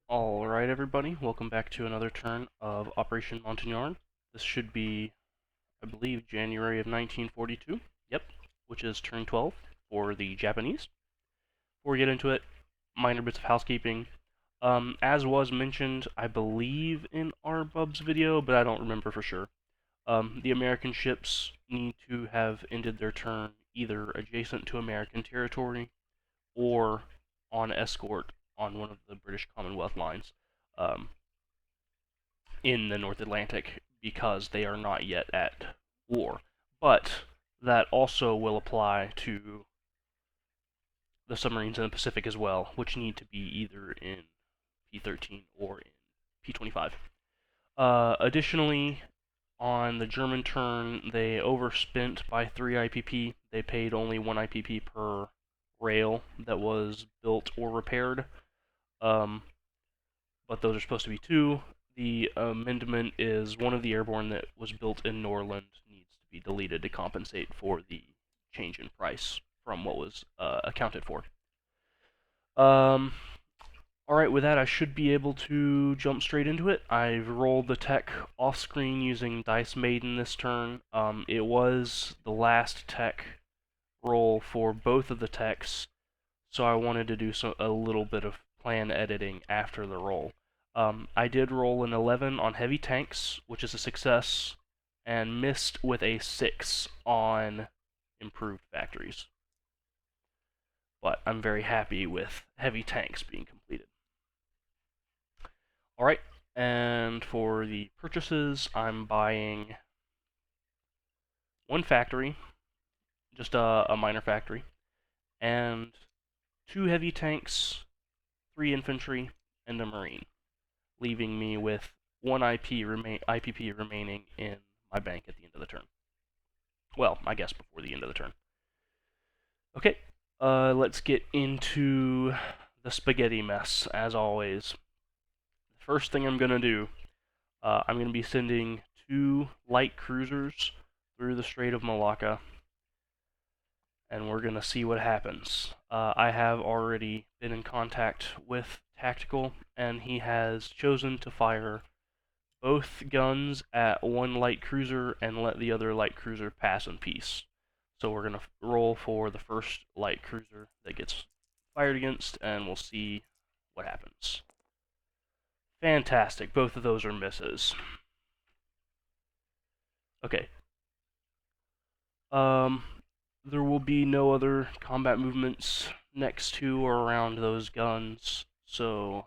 Alright everybody, welcome back to another turn of Operation Montagnard. This should be, I believe, January of 1942. Yep, which is turn 12 for the Japanese. Before we get into it, minor bits of housekeeping. As was mentioned, I believe in our Bub's video, but I don't remember for sure. The American ships need to have ended their turn either adjacent to American territory or on escort on one of the British Commonwealth lines um, in the North Atlantic because they are not yet at war. But that also will apply to the submarines in the Pacific as well, which need to be either in P-13 or in P-25. Additionally, on the German turn, they overspent by 3 IPP. They paid only 1 IPP per rail that was built or repaired, but those are supposed to be 2. The amendment is one of the airborne that was built in Norland needs to be deleted to compensate for the change in price from what was accounted for. Alright, with that I should be able to jump straight into it. I've rolled the tech off screen using Dice Maiden this turn. It was the last tech roll for both of the techs, so I wanted to do a little bit of plan editing after the roll. I did roll an 11 on heavy tanks, which is a success, and missed with a 6 on improved factories. But I'm very happy with heavy tanks being completed. Alright, and for the purchases, I'm buying 1 factory, just a minor factory, and 2 heavy tanks, 3 infantry, and a marine, leaving me with 1 IPP remaining in my bank at the end of the turn. Well, I guess before the end of the turn. Okay, let's get into the spaghetti mess, as always. The first thing I'm going to do, I'm going to be sending 2 light cruisers through the Strait of Malacca, and we're going to see what happens. I have already been in contact with Tactical, and he has chosen to fire both guns at 1 light cruiser and let the other light cruiser pass in peace. So we're going to roll for the first light cruiser that gets fired against, and we'll see what happens. Fantastic, both of those are misses. Okay. There will be no other combat movements next to or around those guns, so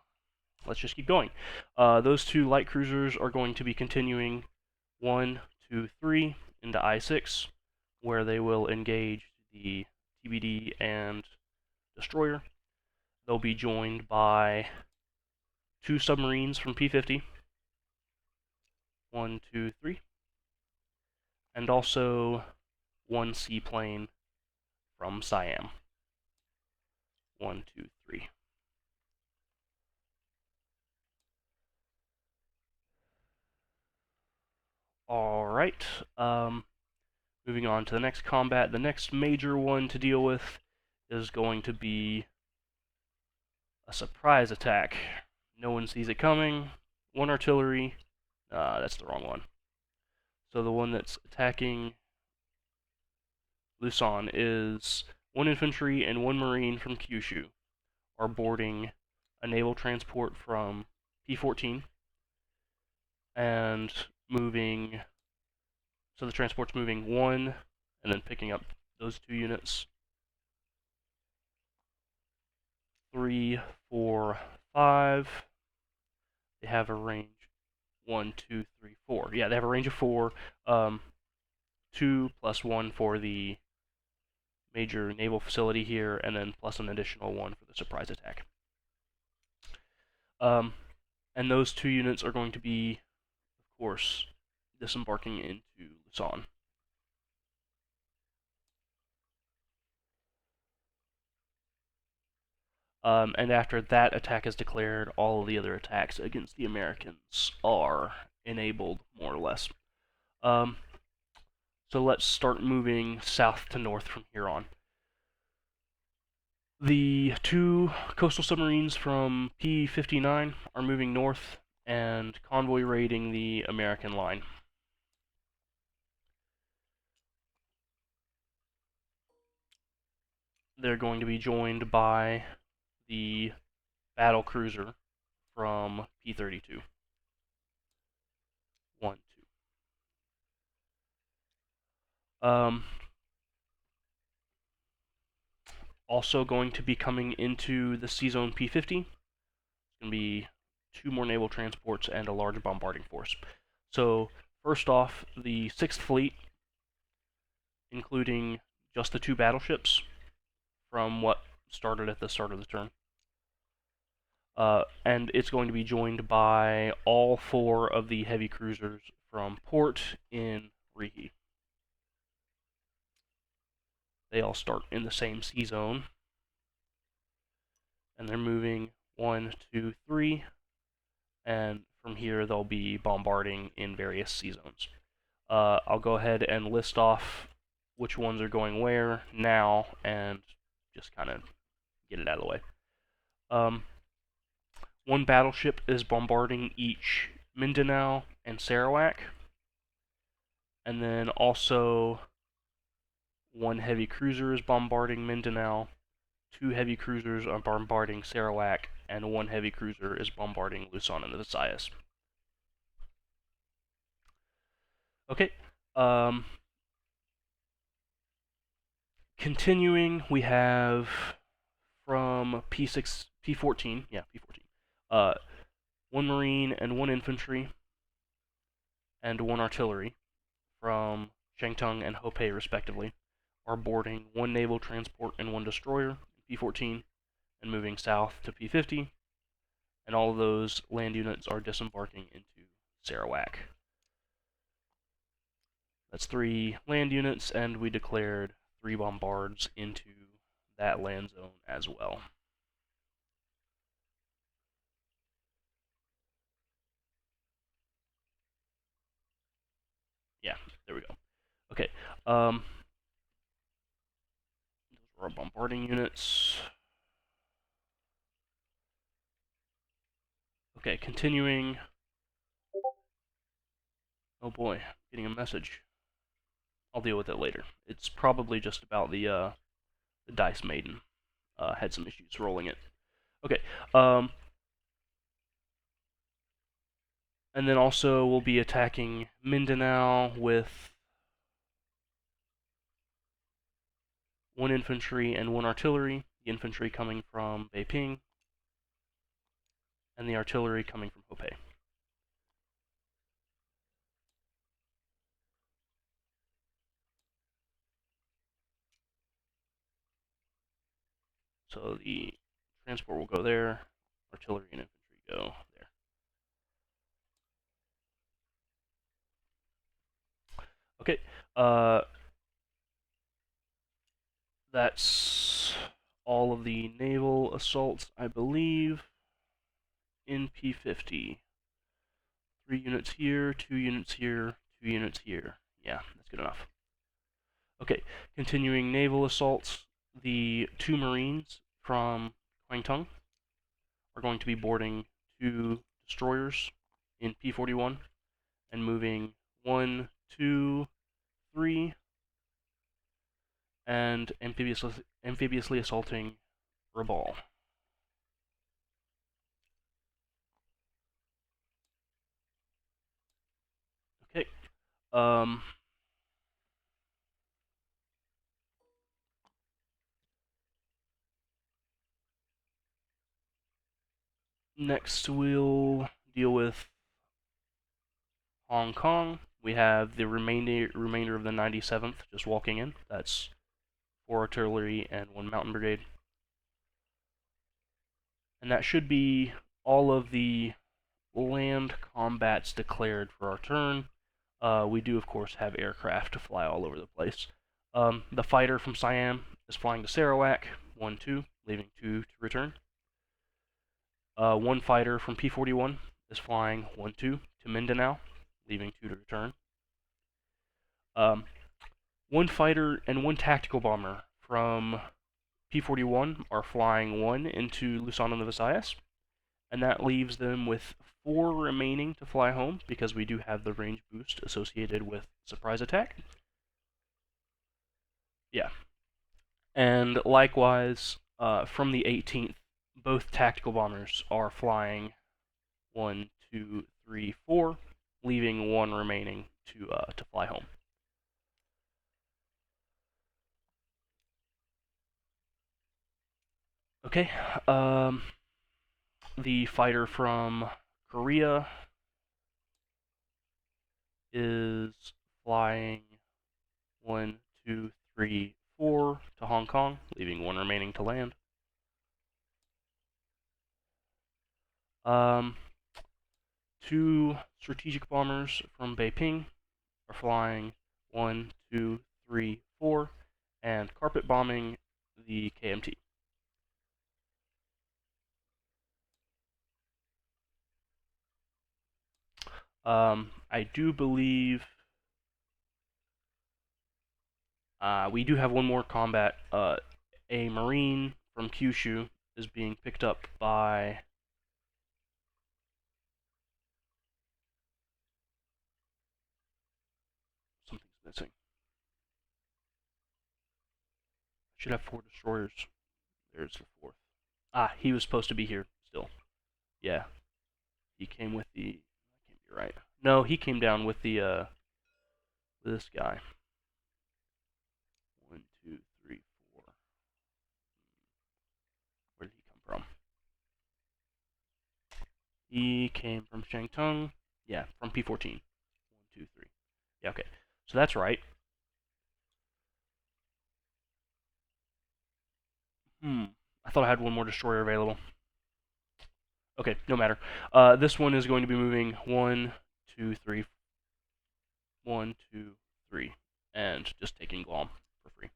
let's just keep going. Those 2 light cruisers are going to be continuing 1, 2, 3 into I-6, where they will engage the TBD and destroyer. They'll be joined by 2 submarines from P-50, 1, 2, 3, and also 1 seaplane from Siam, 1, 2, 3. Alright, moving on to the next combat. The next major one to deal with is going to be a surprise attack. No one sees it coming. 1 artillery. That's the wrong one. So the one that's attacking Luzon is 1 infantry and 1 marine from Kyushu are boarding a naval transport from P-14 and moving. So the transport's moving 1 and then picking up those 2 units. 3, 4, 5. They have a range 1, 2, 3, 4. Yeah, they have a range of 4. 2 plus 1 for the major naval facility here, and then plus an additional 1 for the surprise attack. And those 2 units are going to be, of course, disembarking into Luzon. And after that attack is declared, all of the other attacks against the Americans are enabled, more or less. So let's start moving south to north from here on. The two coastal submarines from P-59 are moving north and convoy raiding the American line. They're going to be joined by the battle cruiser from P-32. 1, 2. Also going to be coming into the Sea Zone P-50. It's going to be 2 more naval transports and a large bombarding force. So, first off, the 6th Fleet, including just the 2 battleships from what started at the start of the turn. And it's going to be joined by all 4 of the heavy cruisers from port in Rihi. They all start in the same sea zone. And they're moving 1, 2, 3, and from here they'll be bombarding in various sea zones. I'll go ahead and list off which ones are going where now and just kind of get it out of the way. 1 battleship is bombarding each Mindanao and Sarawak, and then also 1 heavy cruiser is bombarding Mindanao, 2 heavy cruisers are bombarding Sarawak, and 1 heavy cruiser is bombarding Luzon and the Visayas. Okay. Continuing, we have from P14, 1 Marine and 1 Infantry, and 1 Artillery from Shangtung and Hopei, respectively, are boarding 1 naval transport and 1 destroyer, P14, and moving south to P50, and all of those land units are disembarking into Sarawak. That's 3 land units, and we declared 3 bombards into that land zone as well. Yeah, there we go. Okay, those are our bombarding units. Okay, continuing. Oh boy, getting a message. I'll deal with it later. It's probably just about the Dice Maiden. Had some issues rolling it. Okay, and then also we'll be attacking Mindanao with 1 infantry and 1 artillery. The infantry coming from Beiping, and the artillery coming from Hopei. So the transport will go there, artillery and infantry go there. Okay, that's all of the naval assaults, I believe, in P50. 3 units here, 2 units here, 2 units here. Yeah, that's good enough. Okay, continuing naval assaults, the 2 Marines from Kwangtung are going to be boarding 2 destroyers in P41 and moving 1, 2, 3, and amphibiously assaulting Rabaul. Okay. Next, we'll deal with Hong Kong. We have the remainder of the 97th just walking in. That's 4 artillery and 1 mountain brigade. And that should be all of the land combats declared for our turn. We do, of course, have aircraft to fly all over the place. The fighter from Siam is flying to Sarawak, 1, 2, leaving 2 to return. 1 fighter from P41 is flying 1, 2 to Mindanao, leaving 2 to return. 1 fighter and 1 tactical bomber from P-41 are flying 1 into Lusana de Visayas, and that leaves them with 4 remaining to fly home because we do have the range boost associated with surprise attack. Yeah. And likewise, from the 18th, both tactical bombers are flying 1, 2, 3, 4, leaving 1 remaining to fly home. Okay, the fighter from Korea is flying 1, 2, 3, 4 to Hong Kong, leaving 1 remaining to land. Um, 2 strategic bombers from Beiping are flying 1, 2, 3, 4, and carpet bombing the KMT. I do believe we do have 1 more combat. A Marine from Kyushu is being picked up by something's missing. Should have 4 destroyers. There's the 4th. Ah, he was supposed to be here still. Yeah, he came with the. That can't be right. No, he came down with the this guy. 1, 2, 3, 4. Where did he come from? He came from Shangtung. Yeah, from P14. 1, 2, 3. Yeah, okay. So that's right. I thought I had 1 more destroyer available. Okay, no matter. This one is going to be moving 1, 2, 3, 1, 2, 3, and just taking Glom for free.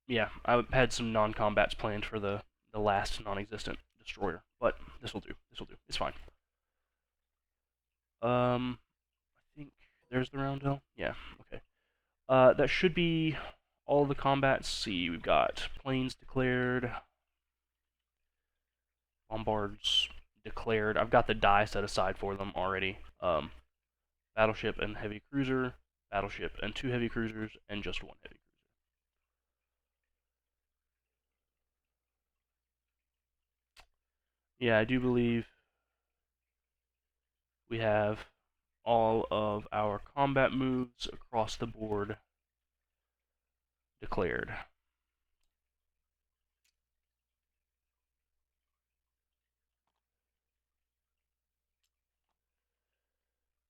Yeah, I had some non-combats planned for the last non-existent destroyer, but this will do. This will do. It's fine. I think there's the roundel. Yeah. Okay. That should be all the combats. See, we've got planes declared, bombards declared. I've got the die set aside for them already. Battleship and heavy cruiser, battleship and 2 heavy cruisers, and just 1 heavy cruiser. Yeah, I do believe we have all of our combat moves across the board declared.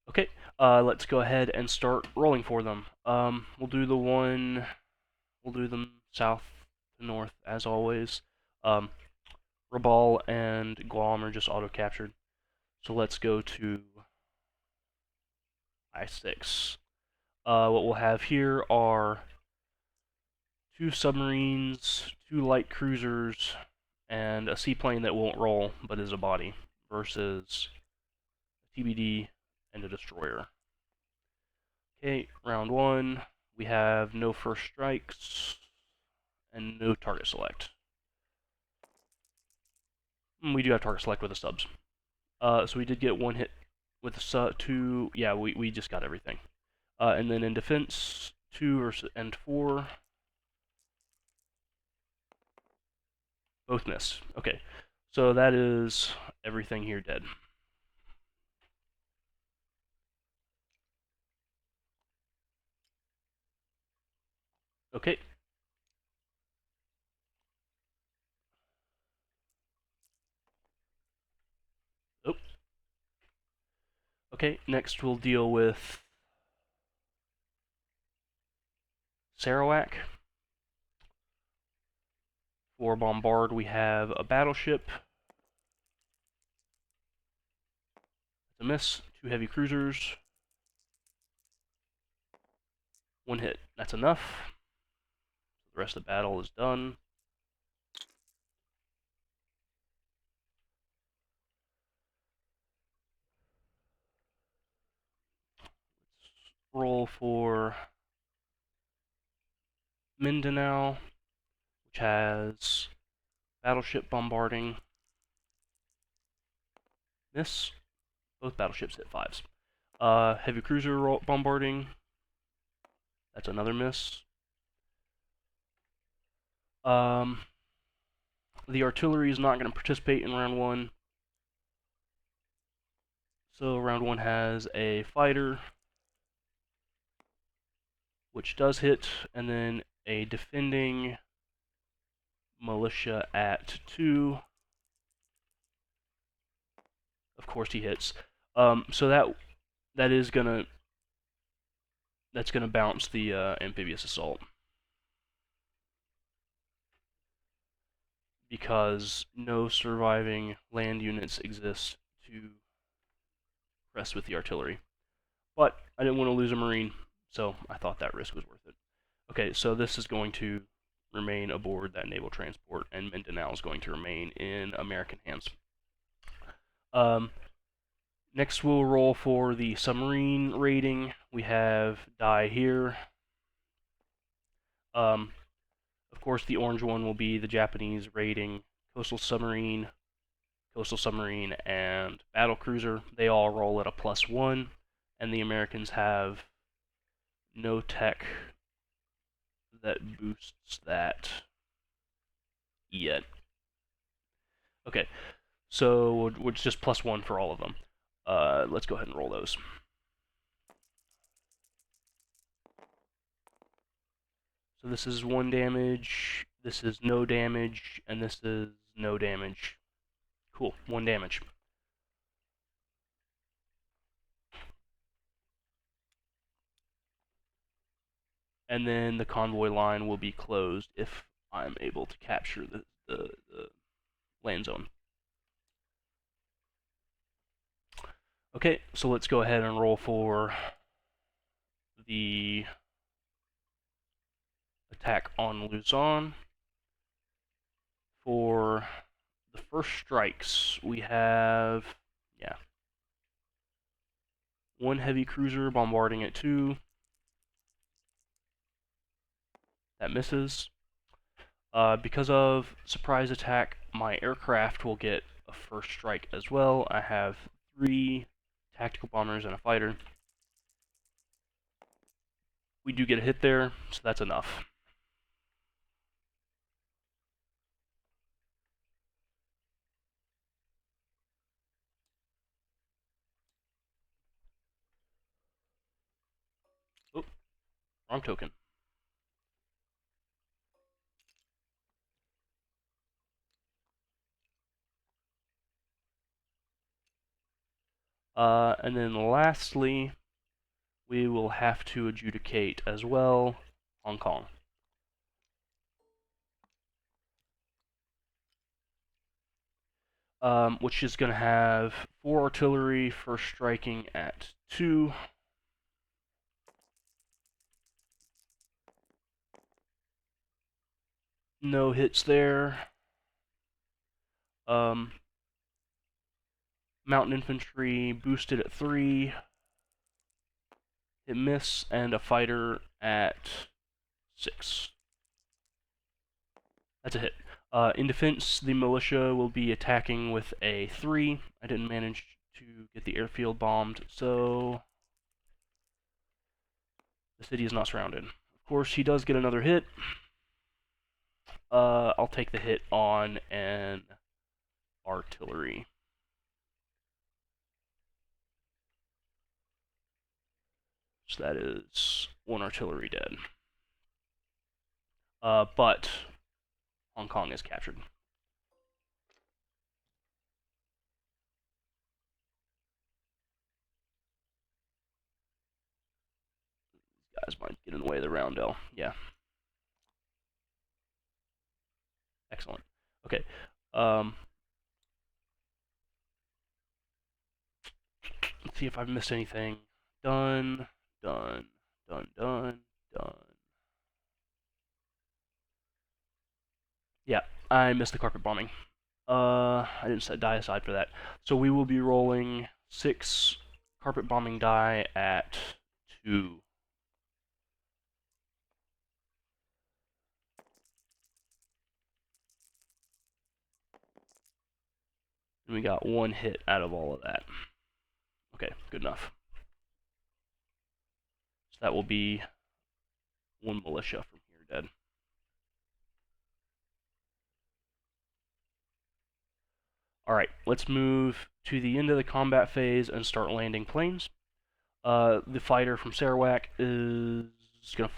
Okay, let's go ahead and start rolling for them. We'll do them south to north as always. Um, Rabal and Guam are just auto-captured. So let's go to I-6. What we'll have here are 2 submarines, 2 light cruisers, and a seaplane that won't roll but is a body versus a TBD and a destroyer. Okay, round 1. We have no first strikes and no target select. We do have target select with the subs. So we did get 1 hit with the 2. Yeah, we just got everything. And then in defense, 2 and 4. Both miss. Okay. So that is everything here dead. Okay. Oh. Okay, next we'll deal with Sarawak. For Bombard, we have a battleship. That's a miss. 2 heavy cruisers. 1 hit. That's enough. The rest of the battle is done. Let's roll for Mindanao, which has battleship bombarding. Miss. Both battleships hit 5s. Heavy cruiser bombarding. That's another miss. The artillery is not going to participate in round 1. So round 1 has a fighter, which does hit, and then a defending militia at 2. Of course he hits. So that's gonna bounce the amphibious assault, because no surviving land units exist to press with the artillery. But I didn't want to lose a marine, so I thought that risk was worth it. Okay, so this is going to remain aboard that naval transport, and Mindanao is going to remain in American hands. Next, we'll roll for the submarine rating. We have die here. Of course, the orange one will be the Japanese rating, coastal submarine, and battle cruiser. They all roll at a +1, and the Americans have no tech that boosts that yet. Okay, so it's just +1 for all of them. Let's go ahead and roll those. So this is 1 damage, this is no damage, and this is no damage. Cool, 1 damage. And then the convoy line will be closed if I'm able to capture the land zone. Okay, so let's go ahead and roll for the attack on Luzon. For the first strikes, we have, 1 heavy cruiser bombarding at 2. That misses. Because of surprise attack, my aircraft will get a first strike as well. I have 3 tactical bombers and a fighter. We do get a hit there, so that's enough. Oh, wrong token. And then lastly, we will have to adjudicate as well Hong Kong. Which is going to have 4 artillery, first striking at 2. No hits there. Mountain infantry boosted at 3. Hit miss, and a fighter at 6. That's a hit. In defense, the militia will be attacking with a 3. I didn't manage to get the airfield bombed, so the city is not surrounded. Of course, he does get another hit. I'll take the hit on an artillery. So that is 1 artillery dead. But Hong Kong is captured. These guys might get in the way of the roundel. Yeah. Excellent. Okay. Let's see if I've missed anything. Done. Yeah, I missed the carpet bombing. I didn't set die aside for that. So we will be rolling 6 carpet bombing die at 2. And we got 1 hit out of all of that. Okay, good enough. So that will be 1 militia from here dead. Alright, let's move to the end of the combat phase and start landing planes. The fighter from Sarawak is going to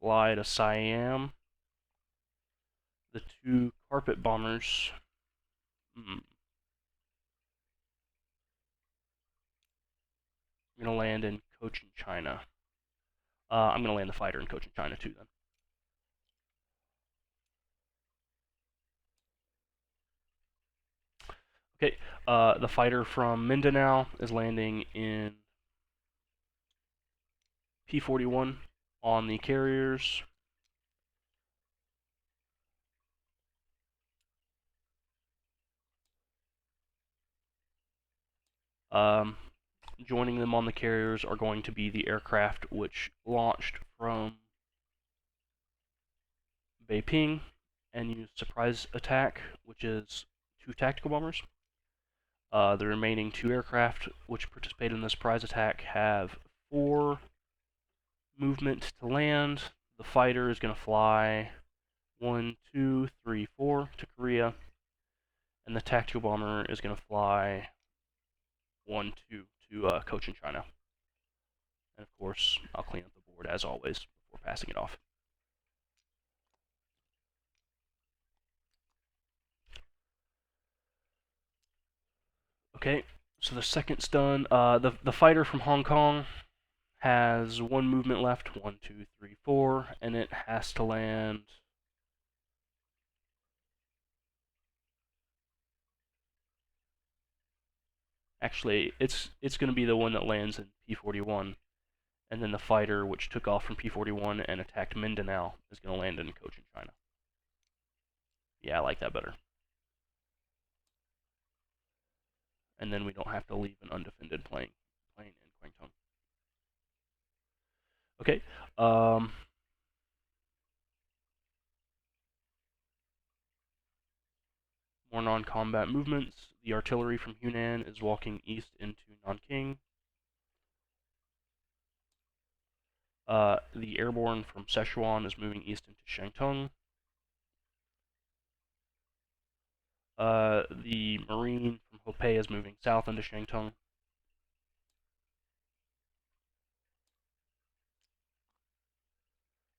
fly to Siam. The 2 carpet bombers... I'm going to land in Cochin, China. I'm going to land the fighter in Cochin, China too then. Okay, the fighter from Mindanao is landing in P41 on the carriers. Joining them on the carriers are going to be the aircraft which launched from Beiping and used surprise attack, which is 2 tactical bombers. The remaining 2 aircraft which participate in this surprise attack have 4 movement to land. The fighter is going to fly 1, 2, 3, 4 to Korea, and the tactical bomber is going to fly 1, 2 to Cochin, China. And of course, I'll clean up the board as always before passing it off. Okay, so the second's done. The fighter from Hong Kong has 1 movement left, 1, 2, 3, 4, and it has to land. Actually, it's going to be the one that lands in P41, and then the fighter which took off from P41 and attacked Mindanao is going to land in Cochin, China. Yeah, I like that better. And then we don't have to leave an undefended plane in Kwangtung. Okay. More non-combat movements. The artillery from Hunan is walking east into Nanking. The airborne from Sichuan is moving east into Shantung. The marine from Hopei is moving south into Shantung.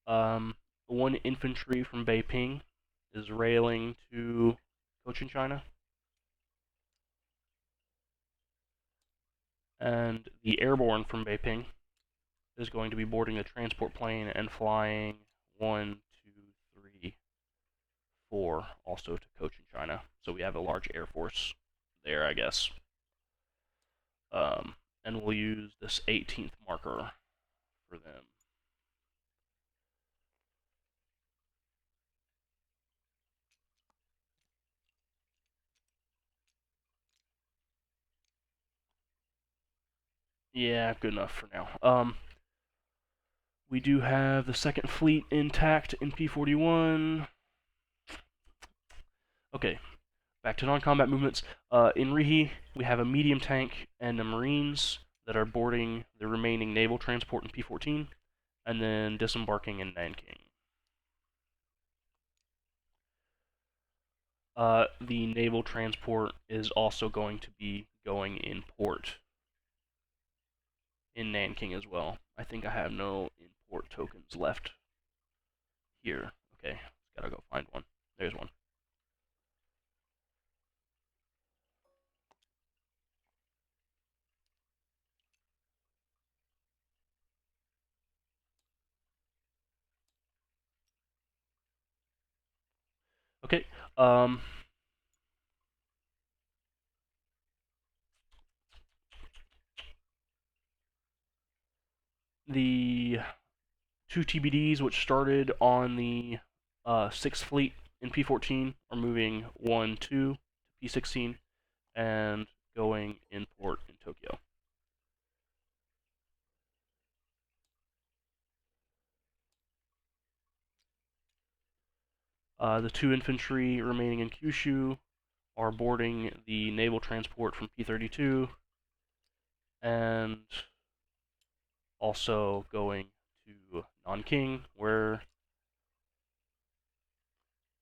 One infantry from Beiping is railing to Cochin, China. And the airborne from Beiping is going to be boarding a transport plane and flying 1, 2, 3, 4 also to Cochin, China. So we have a large air force there, I guess. And we'll use this 18th marker for them. Yeah, good enough for now. We do have the second fleet intact in P41. Okay, back to non-combat movements. In Rihi, we have a medium tank and the Marines that are boarding the remaining naval transport in P14, and then disembarking in Nanking. The naval transport is also going to be going in port in Nanking as well. I think I have no import tokens left here. Okay, gotta go find one. There's one. Okay, the 2 TBDs, which started on the 6th Fleet in P14, are moving 1, 2 to P16 and going in port in Tokyo. The 2 infantry remaining in Kyushu are boarding the naval transport from P-32 and also going to Nanking, where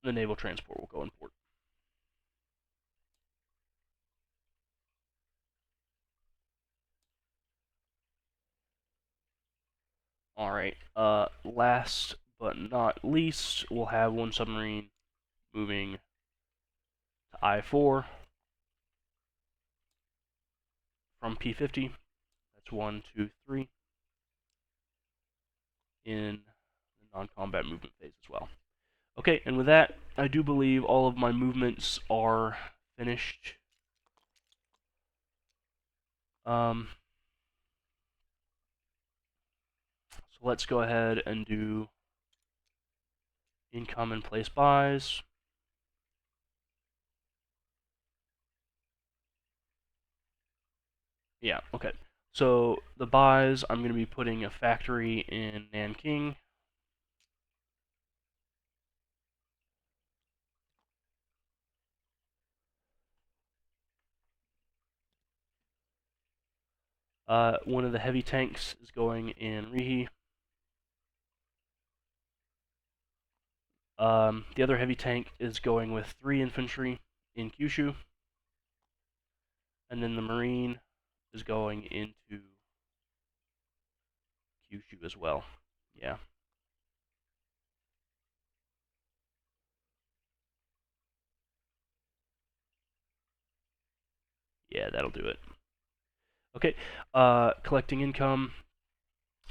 the naval transport will go in port. Alright, last but not least, we'll have one submarine moving to I-4 from P-50. That's 1, 2, 3 in the non-combat movement phase as well. Okay, and with that, I do believe all of my movements are finished. So let's go ahead and do income and place buys. Yeah, okay. So the buys, I'm going to be putting a factory in Nanking. One of the heavy tanks is going in Rihi. The other heavy tank is going with 3 infantry in Kyushu. And then the marine is going into Kyushu as well. Yeah. Yeah, that'll do it. Okay, collecting income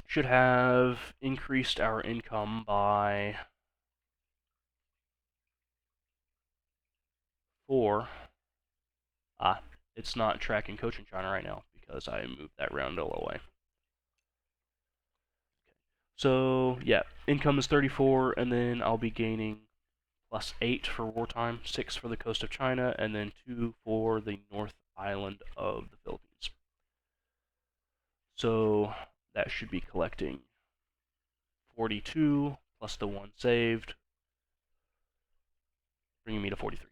should have increased our income by 4. Ah, it's not tracking coaching China right now because I moved that round a little way. So, yeah, income is 34, and then I'll be gaining plus 8 for wartime, 6 for the coast of China, and then 2 for the North Island of the Philippines. So, that should be collecting 42 plus the 1 saved, bringing me to 43.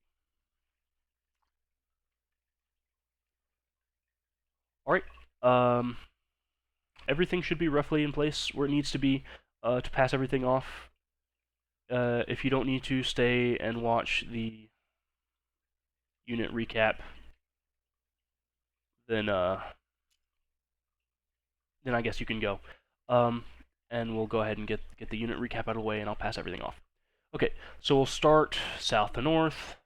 Alright, everything should be roughly in place where it needs to be to pass everything off. If you don't need to, stay and watch the unit recap, then I guess you can go. And we'll go ahead and get the unit recap out of the way, and I'll pass everything off. Okay, so we'll start south to north.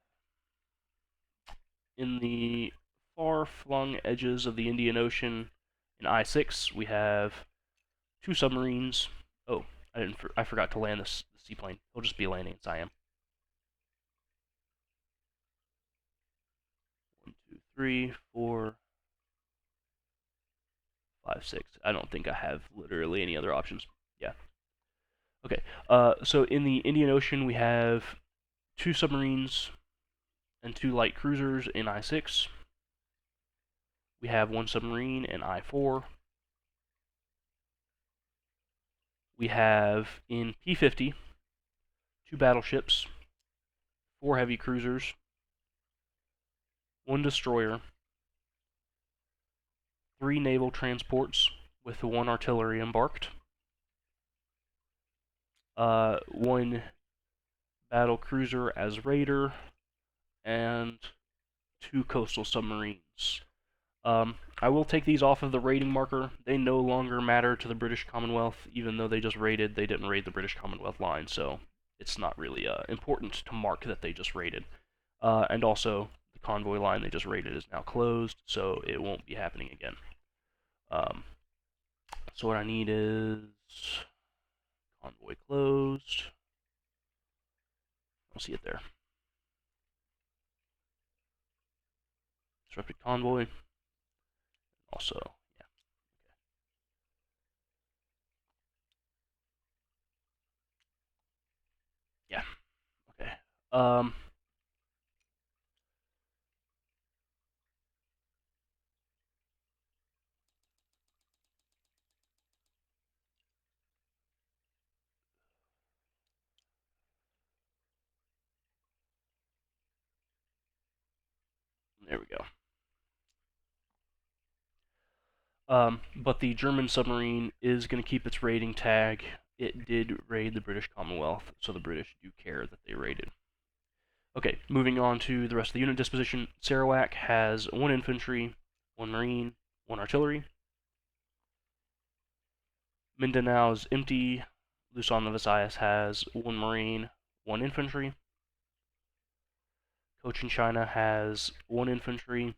In the far-flung edges of the Indian Ocean, in I-6, we have 2 submarines. Oh, I forgot to land this seaplane. He'll just be landing in Siam. 1, 2, 3, 4, 5, 6. I don't think I have literally any other options. Yeah. Okay. So in the Indian Ocean, we have 2 submarines and 2 light cruisers in I-6. We have 1 submarine in I-4. We have in P-50 2 battleships, 4 heavy cruisers, 1 destroyer, 3 naval transports with 1 artillery embarked, 1 battle cruiser as raider, and 2 coastal submarines. I will take these off of the raiding marker. They no longer matter to the British Commonwealth, even though they just raided. They didn't raid the British Commonwealth line, so it's not really important to mark that they just raided. And also, the convoy line they just raided is now closed, so it won't be happening again. So what I need is convoy closed. I'll see it there. Disrupted convoy. Also, yeah. Okay. There we go. But the German submarine is going to keep its raiding tag. It did raid the British Commonwealth, so the British do care that they raided. Okay, moving on to the rest of the unit disposition. Sarawak has 1 infantry, 1 marine, 1 artillery. Mindanao is empty. Luzon the Visayas has 1 marine, 1 infantry. Cochin China has 1 infantry,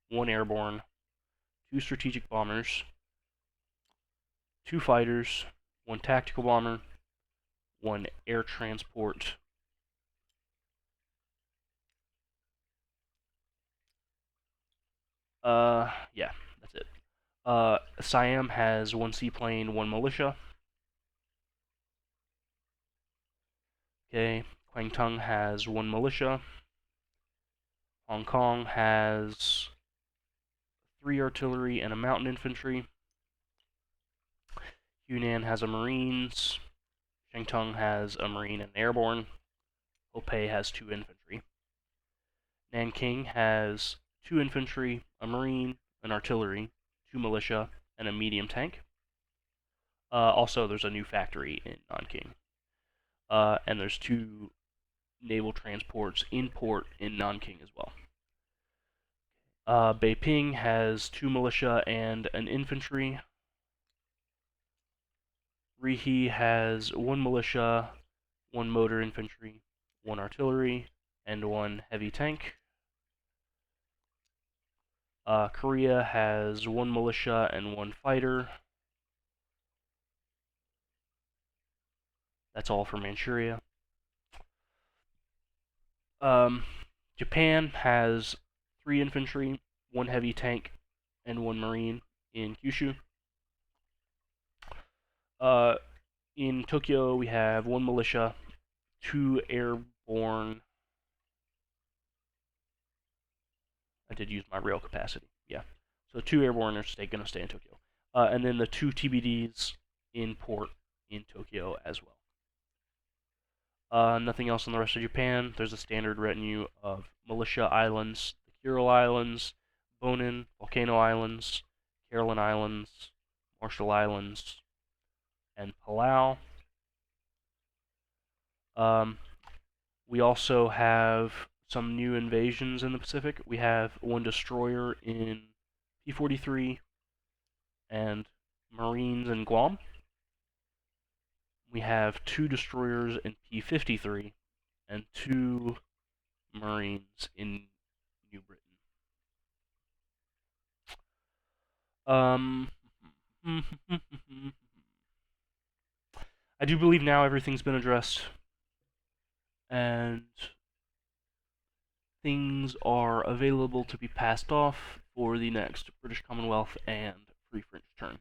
1 airborne, 2 strategic bombers, 2 fighters, 1 tactical bomber, 1 air transport. Yeah, that's it. Siam has 1 seaplane, 1 militia. Okay, Kwangtung has 1 militia. Hong Kong has 3 artillery and a mountain infantry. Yunnan has a marines. Shantung has a marine and airborne. Hopei has 2 infantry. Nanking has 2 infantry, a marine, an artillery, 2 militia, and a medium tank. Also, there's a new factory in Nanking. And there's 2 naval transports in port in Nanking as well. Beiping has 2 militia and an infantry. Rihe has 1 militia, 1 motor infantry, 1 artillery, and 1 heavy tank. Korea has 1 militia and 1 fighter. That's all for Manchuria. Japan has 3 infantry, 1 heavy tank, and 1 marine in Kyushu. In Tokyo, we have 1 militia, 2 airborne. I did use my rail capacity. Yeah. So 2 airborne are going to stay in Tokyo. And then the 2 TBDs in port in Tokyo as well. Nothing else on the rest of Japan. There's a standard retinue of militia islands, the Kuril Islands, Bonin, Volcano Islands, Caroline Islands, Marshall Islands, and Palau. We also have some new invasions in the Pacific. We have 1 destroyer in P-43 and Marines in Guam. We have 2 destroyers in P-53 and 2 Marines in New Britain. I do believe now everything's been addressed, and things are available to be passed off for the next British Commonwealth and Free French turn.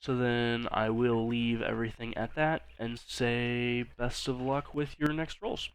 So then I will leave everything at that and say best of luck with your next rolls.